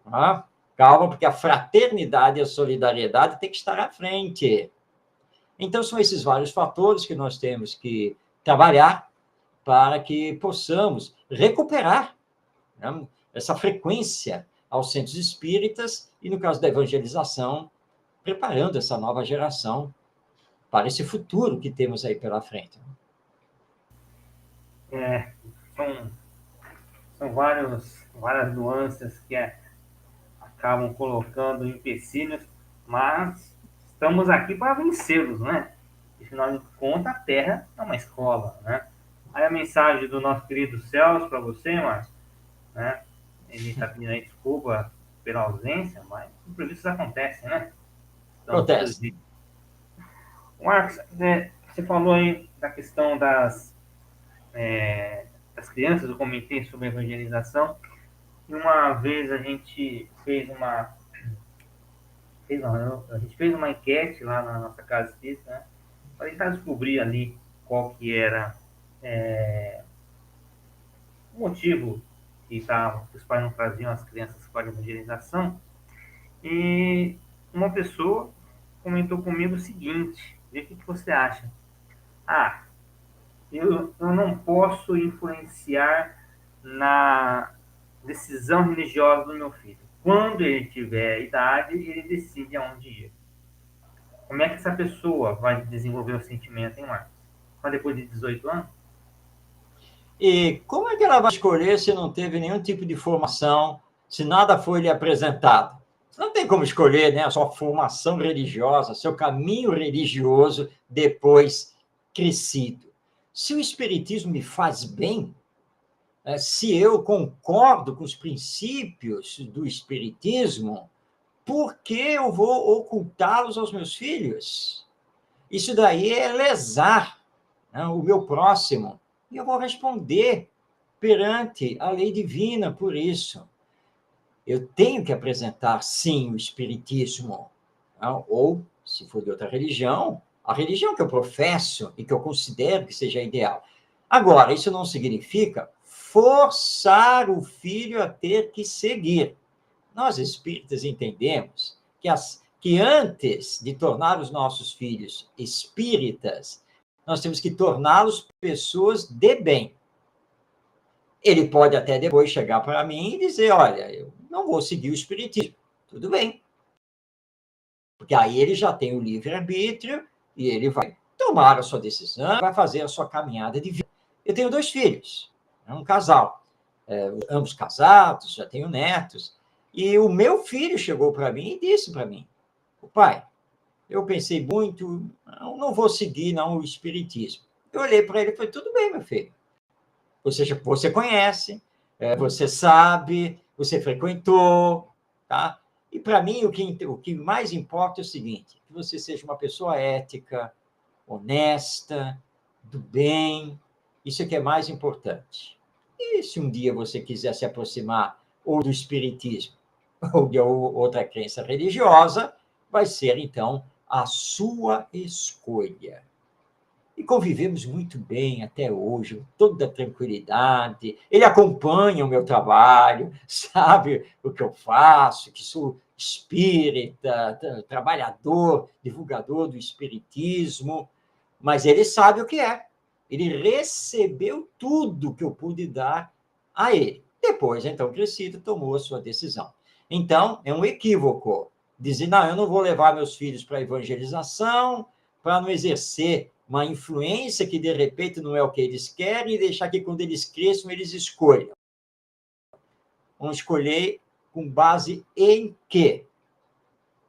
tá? Calma, porque a fraternidade e a solidariedade tem que estar à frente. Então, são esses vários fatores que nós temos que trabalhar para que possamos recuperar, né, essa frequência aos centros espíritas e, no caso da evangelização, preparando essa nova geração para esse futuro que temos aí pela frente. São, são várias nuances que acabam colocando empecilhos, mas estamos aqui para vencê-los, né? Afinal de contas, a Terra é uma escola, né? Aí a mensagem do nosso querido Celso para você, Marcos, né? Ele está pedindo aí desculpa pela ausência, mas imprevistos acontecem, né? Acontece. Marcos, você falou aí da questão das crianças, eu comentei sobre a evangelização, e uma vez a gente fez uma enquete lá na nossa casa espírita, né, para tentar descobrir ali qual que era o motivo que os pais não traziam as crianças para a evangelização. E uma pessoa comentou comigo o seguinte: vê o que você acha. Eu não posso influenciar na decisão religiosa do meu filho. Quando ele tiver idade, ele decide aonde ir. Como é que essa pessoa vai desenvolver o sentimento, hein, Marcos? Só depois de 18 anos? E como é que ela vai escolher se não teve nenhum tipo de formação, se nada foi lhe apresentado? Você não tem como escolher, né, a sua formação religiosa, seu caminho religioso depois crescido. Se o espiritismo me faz bem, se eu concordo com os princípios do espiritismo, por que eu vou ocultá-los aos meus filhos? Isso daí é lesar, né, o meu próximo. E eu vou responder perante a lei divina por isso. Eu tenho que apresentar, sim, o espiritismo, né? Ou, se for de outra religião, a religião que eu professo e que eu considero que seja ideal. Agora, isso não significa forçar o filho a ter que seguir. Nós, espíritas, entendemos que antes de tornar os nossos filhos espíritas, nós temos que torná-los pessoas de bem. Ele pode até depois chegar para mim e dizer, olha, eu não vou seguir o espiritismo. Tudo bem. Porque aí ele já tem o livre-arbítrio e ele vai tomar a sua decisão, vai fazer a sua caminhada de vida. Eu tenho 2 filhos, um casal, ambos casados, já tenho netos, e o meu filho chegou para mim e disse para mim, pai, eu pensei muito, não vou seguir não o espiritismo. Eu olhei para ele e falei, tudo bem, meu filho. Você conhece, você sabe, você frequentou, tá? E, para mim, o que mais importa é o seguinte: que você seja uma pessoa ética, honesta, do bem, isso é que é mais importante. E se um dia você quiser se aproximar ou do espiritismo ou de outra crença religiosa, vai ser, então, a sua escolha. E convivemos muito bem até hoje, toda tranquilidade. Ele acompanha o meu trabalho, sabe o que eu faço, que sou espírita, trabalhador, divulgador do espiritismo, mas ele sabe o que é. Ele recebeu tudo que eu pude dar a ele. Depois, então, crescido, tomou a sua decisão. Então, é um equívoco dizer, não, eu não vou levar meus filhos para a evangelização, para não exercer uma influência que, de repente, não é o que eles querem, e deixar que, quando eles cresçam, eles escolham. Vão escolher com base em quê?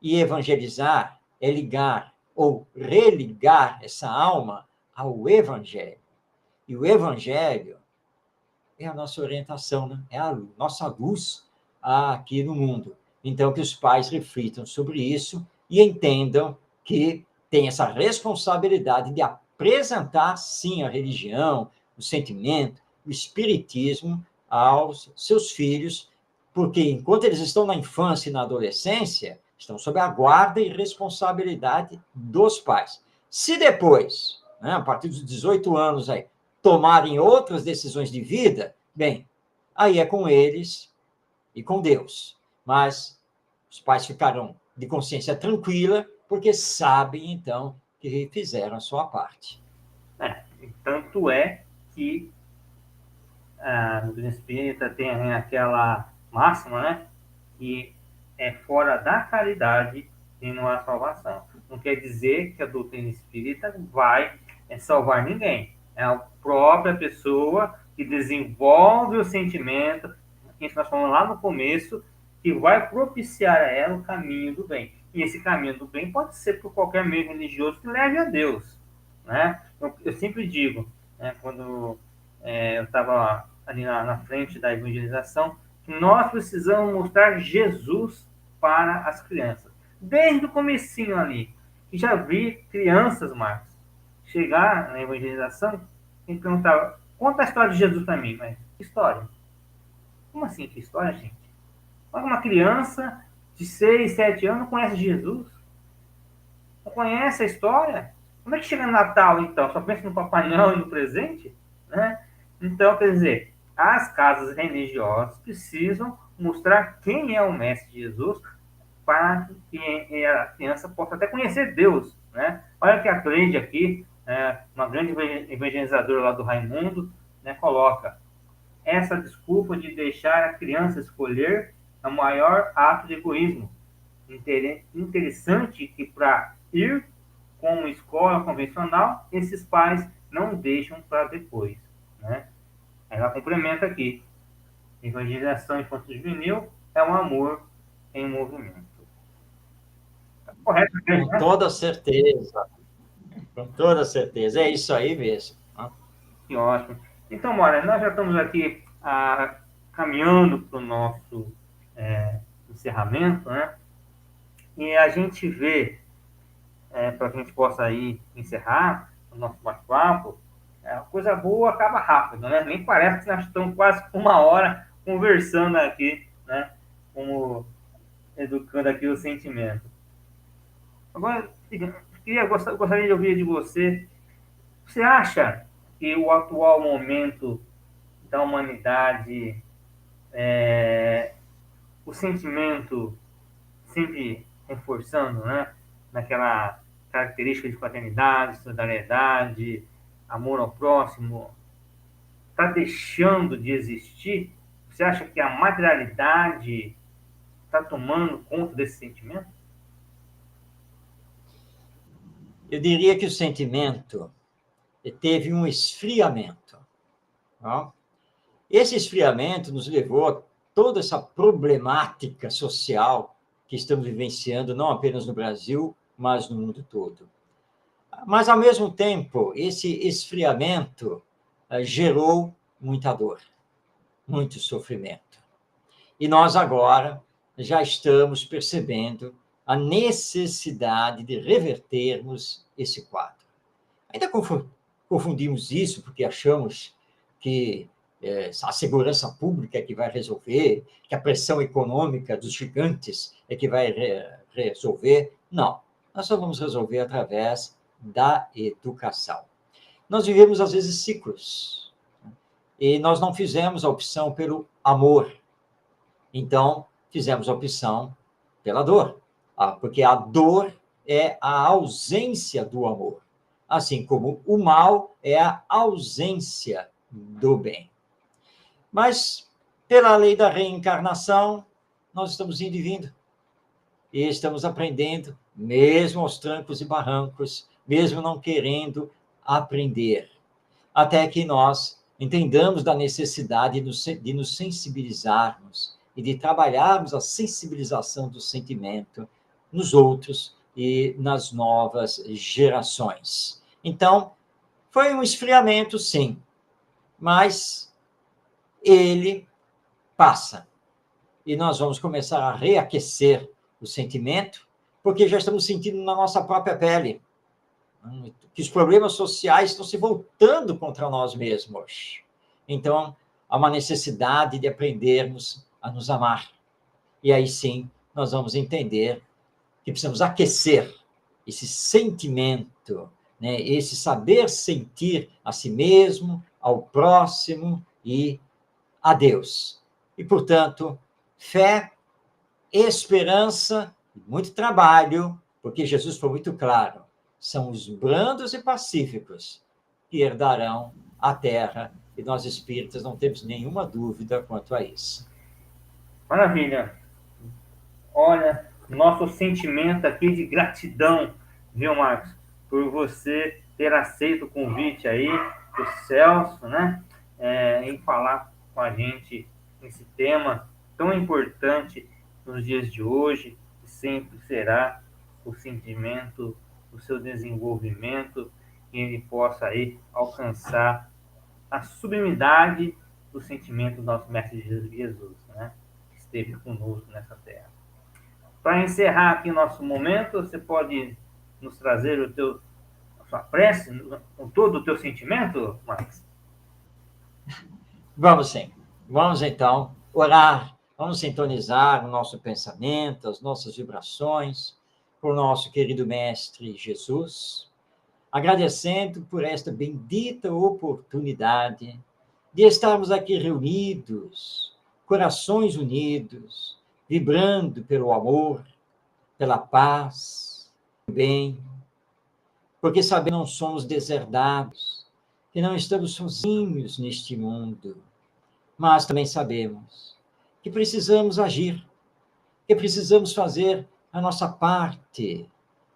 E evangelizar é ligar ou religar essa alma ao Evangelho. E o Evangelho é a nossa orientação, né? É a nossa luz aqui no mundo. Então, que os pais reflitam sobre isso e entendam que tem essa responsabilidade de apresentar, sim, a religião, o sentimento, o espiritismo aos seus filhos, porque enquanto eles estão na infância e na adolescência, estão sob a guarda e responsabilidade dos pais. Se depois, né, a partir dos 18 anos, aí, tomarem outras decisões de vida, bem, aí é com eles e com Deus. Mas os pais ficarão de consciência tranquila, porque sabem, então, que fizeram a sua parte. Tanto é que no doutrina espírita tem aquela máxima, né? Que é fora da caridade e não há salvação. Não quer dizer que a doutrina espírita vai salvar ninguém. É a própria pessoa que desenvolve o sentimento, que nós falamos lá no começo, que vai propiciar a ela o caminho do bem. E esse caminho do bem pode ser por qualquer meio religioso que leve a Deus, né? Eu sempre digo, né, quando eu estava ali na frente da evangelização, que nós precisamos mostrar Jesus para as crianças. Desde o comecinho ali, que já vi crianças, Marcos, chegar na evangelização e perguntar, conta a história de Jesus para mim. Mas que história? Como assim, que história, gente? Uma criança de 6, 7 anos não conhece Jesus? Não conhece a história? Como é que chega no Natal, então? Só pensa no Papai Noel e no presente? Né? Então, quer dizer, as casas religiosas precisam mostrar quem é o Mestre Jesus para que a criança possa até conhecer Deus. Né? Olha que a Cleide aqui, uma grande evangelizadora lá do Raimundo, né, coloca: essa desculpa de deixar a criança escolher é o maior ato de egoísmo. Interessante que para ir com uma escola convencional, esses pais não deixam para depois. Né? Ela complementa aqui: evangelização infanto-juvenil é um amor em movimento. Tá correto, né? Com toda certeza. Com toda certeza. É isso aí mesmo. Que ótimo. Então, Mora, nós já estamos aqui caminhando para o nosso encerramento, né? E a gente vê, para que a gente possa aí encerrar o nosso bate-papo, coisa boa acaba rápido, né? Nem parece que nós estamos quase 1 hora conversando aqui, né? Como educando aqui o sentimento. Agora, gostaria de ouvir de você. Você acha que o atual momento da humanidade, o sentimento sempre reforçando, né? Naquela característica de fraternidade, solidariedade, amor ao próximo, está deixando de existir? Você acha que a materialidade está tomando conta desse sentimento? Eu diria que o sentimento teve um esfriamento. Não? Esse esfriamento nos levou a toda essa problemática social que estamos vivenciando, não apenas no Brasil, mas no mundo todo. Mas, ao mesmo tempo, esse esfriamento gerou muita dor, muito sofrimento. E nós agora já estamos percebendo a necessidade de revertermos esse quadro. Ainda confundimos isso porque achamos que a segurança pública é que vai resolver, que a pressão econômica dos gigantes é que vai resolver. Não, nós só vamos resolver através da educação. Nós vivemos, às vezes, ciclos, e nós não fizemos a opção pelo amor. Então, fizemos a opção pela dor, porque a dor é a ausência do amor, assim como o mal é a ausência do bem. Mas, pela lei da reencarnação, nós estamos indo e vindo, e estamos aprendendo, mesmo aos trancos e barrancos, mesmo não querendo aprender, até que nós entendamos da necessidade de nos sensibilizarmos e de trabalharmos a sensibilização do sentimento nos outros e nas novas gerações. Então, foi um esfriamento, sim, mas ele passa. E nós vamos começar a reaquecer o sentimento, porque já estamos sentindo na nossa própria pele que os problemas sociais estão se voltando contra nós mesmos. Então, há uma necessidade de aprendermos a nos amar. E aí sim, nós vamos entender que precisamos aquecer esse sentimento, né? Esse saber sentir a si mesmo, ao próximo e a Deus. E, portanto, fé, esperança, muito trabalho, porque Jesus foi muito claro, são os brandos e pacíficos que herdarão a terra, e nós espíritas não temos nenhuma dúvida quanto a isso. Maravilha. Olha, nosso sentimento aqui de gratidão, viu, Marcos, por você ter aceito o convite aí do Celso, né, em falar com a gente nesse tema tão importante nos dias de hoje, que sempre será o sentimento, o seu desenvolvimento, que ele possa aí alcançar a sublimidade do sentimento do nosso Mestre Jesus, né, que esteve conosco nessa terra. Para encerrar aqui nosso momento, você pode nos trazer a sua prece, com todo o teu sentimento, Marcos? Vamos sim. Vamos então orar, vamos sintonizar o nosso pensamento, as nossas vibrações, com o nosso querido Mestre Jesus, agradecendo por esta bendita oportunidade de estarmos aqui reunidos, corações unidos, vibrando pelo amor, pela paz, pelo bem, porque sabemos que não somos deserdados, que não estamos sozinhos neste mundo, mas também sabemos que precisamos agir, que precisamos fazer a nossa parte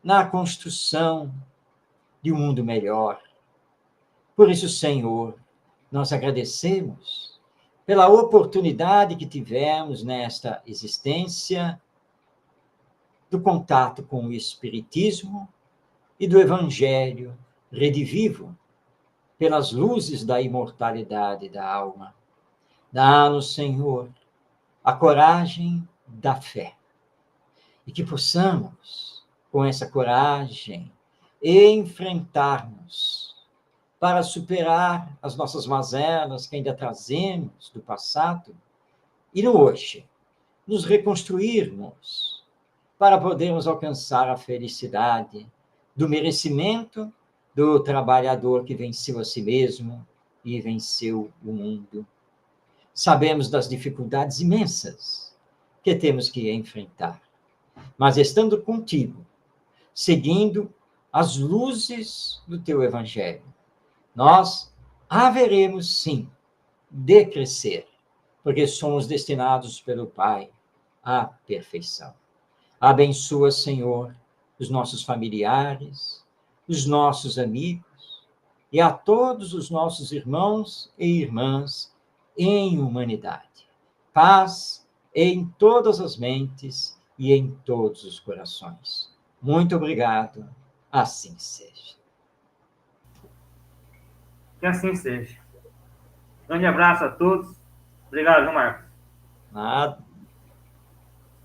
na construção de um mundo melhor. Por isso, Senhor, nós agradecemos pela oportunidade que tivemos nesta existência do contato com o Espiritismo e do Evangelho redivivo pelas luzes da imortalidade da alma. Dá-nos, Senhor, a coragem da fé e que possamos, com essa coragem, enfrentarmos para superar as nossas mazelas que ainda trazemos do passado e no hoje, nos reconstruirmos para podermos alcançar a felicidade do merecimento do trabalhador que venceu a si mesmo e venceu o mundo. Sabemos das dificuldades imensas que temos que enfrentar, mas estando contigo, seguindo as luzes do teu evangelho, nós haveremos, sim, de crescer, porque somos destinados pelo Pai à perfeição. Abençoa, Senhor, os nossos familiares, os nossos amigos e a todos os nossos irmãos e irmãs em humanidade. Paz em todas as mentes e em todos os corações. Muito obrigado. Assim seja. Que assim seja. Grande abraço a todos. Obrigado, Marcos. Nada.